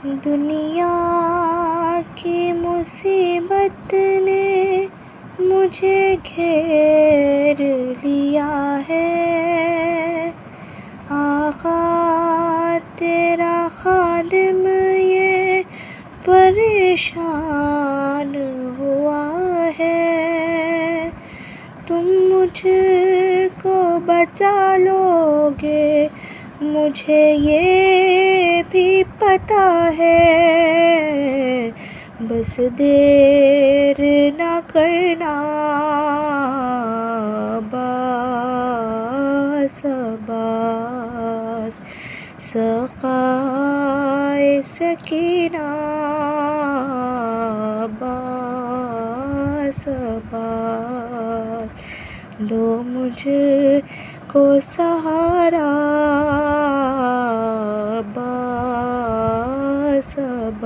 दुनिया की मुसीबत ने मुझे घेर लिया है। आका तेरा खादिम ये परेशान हुआ है। तुम मुझको बचा लोगे मुझे ये भी पता है। बस देर ना करना अब्बास अब्बास। सखाए सकीना अब्बास अब्बास। दो मुझको सहारा अब्बास अब्बास।